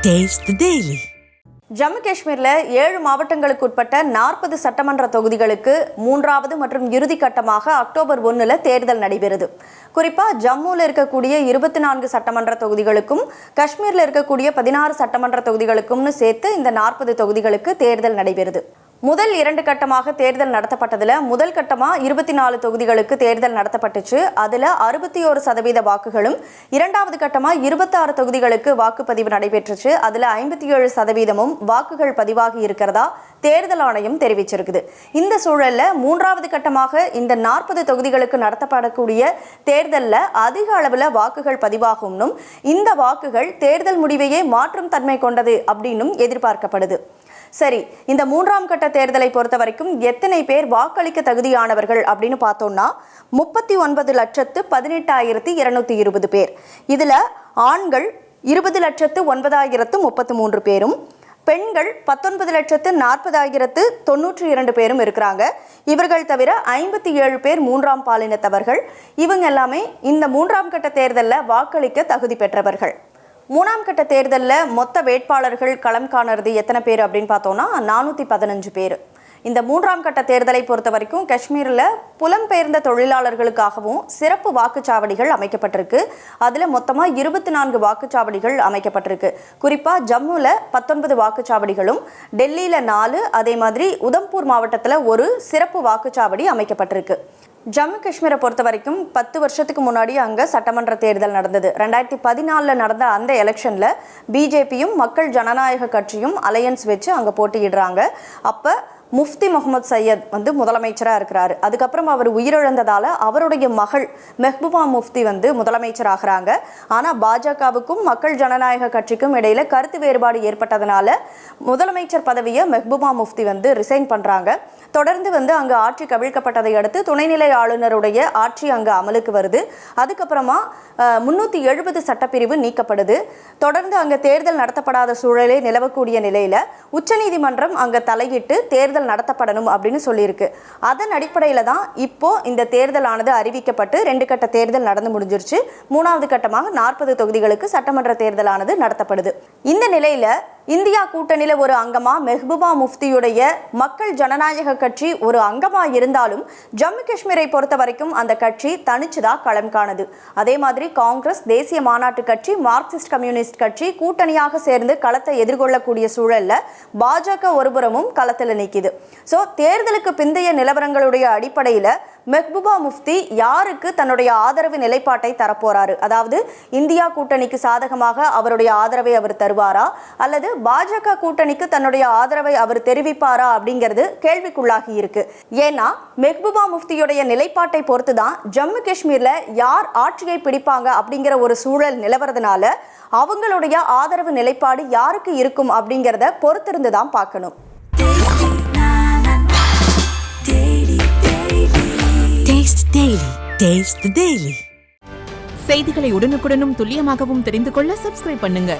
Taste the Daily. Jammu காஷ்மீரில் 7 மாவட்டங்களுக்கு உட்பட்ட 40 சட்டமன்ற தொகுதிகளுக்கு மூன்றாவது மற்றும் இறுதி கட்டமாக அக்டோபர் 1 தேர்தல் நடைபெறுது. குறிப்பாக ஜம்முவில் இருக்கக்கூடிய 24 சட்டமன்ற தொகுதிகளுக்கும் காஷ்மீரில் இருக்கக்கூடிய 16 சட்டமன்ற தொகுதிகளுக்கும்னு சேர்த்து இந்த 40 தொகுதிகளுக்கு தேர்தல் நடைபெறுது. முதல் 2 கட்டமாக தேர்தல் நடத்தப்பட்டதில் முதல் கட்டமாக 24 தொகுதிகளுக்கு தேர்தல் நடத்தப்பட்டுச்சு. அதில் 61% வாக்குகளும், இரண்டாவது கட்டமாக 26 தொகுதிகளுக்கு வாக்குப்பதிவு நடைபெற்றுச்சு. அதில் 57% வாக்குகள் பதிவாகி இருக்கிறதா தேர்தல் ஆணையம் தெரிவிச்சிருக்குது. இந்த சூழலில் மூன்றாவது கட்டமாக இந்த 40 தொகுதிகளுக்கு நடத்தப்படக்கூடிய தேர்தலில் அதிக அளவில் வாக்குகள் பதிவாகும்னும் இந்த வாக்குகள் தேர்தல் முடிவையே மாற்றும் தன்மை கொண்டது அப்படின்னும் எதிர்பார்க்கப்படுது. சரி, இந்த மூன்றாம் கட்ட தேர்தலை பொறுத்த வரைக்கும் எத்தனை பேர் வாக்களிக்க தகுதியானவர்கள் அப்படின்னு பார்த்தோம்னா 39,18,220 பேர். இதில் ஆண்கள் 20,09,033 பேரும், பெண்கள் 19,40,092 பேரும் இருக்கிறாங்க. இவர்கள் தவிர 57 பேர் மூன்றாம் பாலினத்தவர்கள். இவங்க எல்லாமே இந்த மூன்றாம் கட்ட தேர்தலில் வாக்களிக்க தகுதி பெற்றவர்கள். மூணாம் கட்ட தேர்தலில் மொத்த வேட்பாளர்கள் களம் காணறது எத்தனை பேர் அப்படின்னு பார்த்தோம்னா 415 பேர். இந்த மூன்றாம் கட்ட தேர்தலை பொறுத்த வரைக்கும் காஷ்மீரில் புலம்பெயர்ந்த தொழிலாளர்களுக்காகவும் சிறப்பு வாக்குச்சாவடிகள் அமைக்கப்பட்டிருக்கு. அதில் மொத்தமாக 24 வாக்குச்சாவடிகள் அமைக்கப்பட்டிருக்கு. குறிப்பாக ஜம்முவில் 19 வாக்குச்சாவடிகளும், டெல்லியில் 4, அதே மாதிரி உதம்பூர் மாவட்டத்தில் ஒரு சிறப்பு வாக்குச்சாவடி அமைக்கப்பட்டிருக்கு. ஜம்மு காஷ்மீரை பொறுத்த வரைக்கும் 10 வருஷத்துக்கு முன்னாடி அங்கே சட்டமன்ற தேர்தல் நடந்தது. 2014 நடந்த அந்த எலெக்ஷனில் பிஜேபியும் மக்கள் ஜனநாயக கட்சியும் அலையன்ஸ் வச்சு அங்கே போட்டியிடுறாங்க. அப்போ முஃப்தி முகமது சையத் முதலமைச்சராக இருக்கிறாரு. அதுக்கப்புறம் அவர் உயிரிழந்ததால் அவருடைய மகள் மெஹ்பூபா முஃப்தி முதலமைச்சராகிறாங்க. ஆனால் பாஜகவுக்கும் மக்கள் ஜனநாயக கட்சிக்கும் இடையில கருத்து வேறுபாடு ஏற்பட்டதுனால முதலமைச்சர் பதவியை மெஹ்பூபா முஃப்தி ரிசைன் பண்ணுறாங்க. தொடர்ந்து அங்கே ஆட்சி கவிழ்க்கப்பட்டதை அடுத்து துணைநிலை ஆளுநருடைய ஆட்சி அங்கே அமலுக்கு வருது. அதுக்கப்புறமா 370 சட்டப்பிரிவு நீக்கப்படுது. தொடர்ந்து அங்கே தேர்தல் நடத்தப்படாத சூழலே நிலவக்கூடிய நிலையில் உச்சநீதிமன்றம் அங்கே தலையிட்டு தேர்தல் நடத்தப்படணும் அப்படின்னு சொல்லியிருக்கு. அதன் அடிப்படையில் தான் இப்போ இந்த தேர்தலானது அறிவிக்கப்பட்டு 2 கட்ட தேர்தல் நடந்து முடிஞ்சிருச்சு. மூணாவது கட்டமாக 40 தொகுதிகளுக்கு சட்டமன்ற தேர்தலானது நடத்தப்படுது. இந்த நிலையில இந்தியா கூட்டணியில் ஒரு அங்கமா மெஹ்பூபா முஃப்தியுடைய மக்கள் ஜனநாயக கட்சி ஒரு அங்கமா இருந்தாலும் ஜம்மு காஷ்மீரை பொறுத்த வரைக்கும் அந்த கட்சி தனிச்சுதான் களம் காணுது. அதே மாதிரி காங்கிரஸ், தேசிய மாநாட்டு கட்சி, மார்க்சிஸ்ட் கம்யூனிஸ்ட் கட்சி கூட்டணியாக சேர்ந்து களத்தை எதிர்கொள்ளக்கூடிய சூழல்ல பாஜக ஒருபுறமும் களத்தில் நிற்கிது. ஸோ தேர்தலுக்கு பிந்தைய நிலவரங்களுடைய அடிப்படையில் மெஹ்பூபா முஃப்தி யாருக்கு தன்னுடைய ஆதரவு நிலைப்பாட்டை தரப்போறாரு, அதாவது இந்தியா கூட்டணிக்கு சாதகமாக அவருடைய ஆதரவை அவர் தருவாரா அல்லது பாஜக கூட்டணிக்கு தன்னுடைய ஆதரவை அவர் தெரிவிப்பாரா அப்படிங்கிறது கேள்விக்குள்ளாகி இருக்கு. ஏன்னா மெஹ்பூபா முஃப்தியுடைய நிலைப்பாட்டை பொறுத்து தான் ஜம்மு காஷ்மீர்ல யார் ஆட்சியை பிடிப்பாங்க அப்படிங்கிற ஒரு சூழல் நிலவறதுனால அவங்களுடைய ஆதரவு நிலைப்பாடு யாருக்கு இருக்கும் அப்படிங்கிறத பொறுத்திருந்து தான் பார்க்கணும். செய்திகளை உடனுக்குடனும் துல்லியமாகவும் தெரிந்து கொள்ள சப்ஸ்கிரைப் பண்ணுங்க.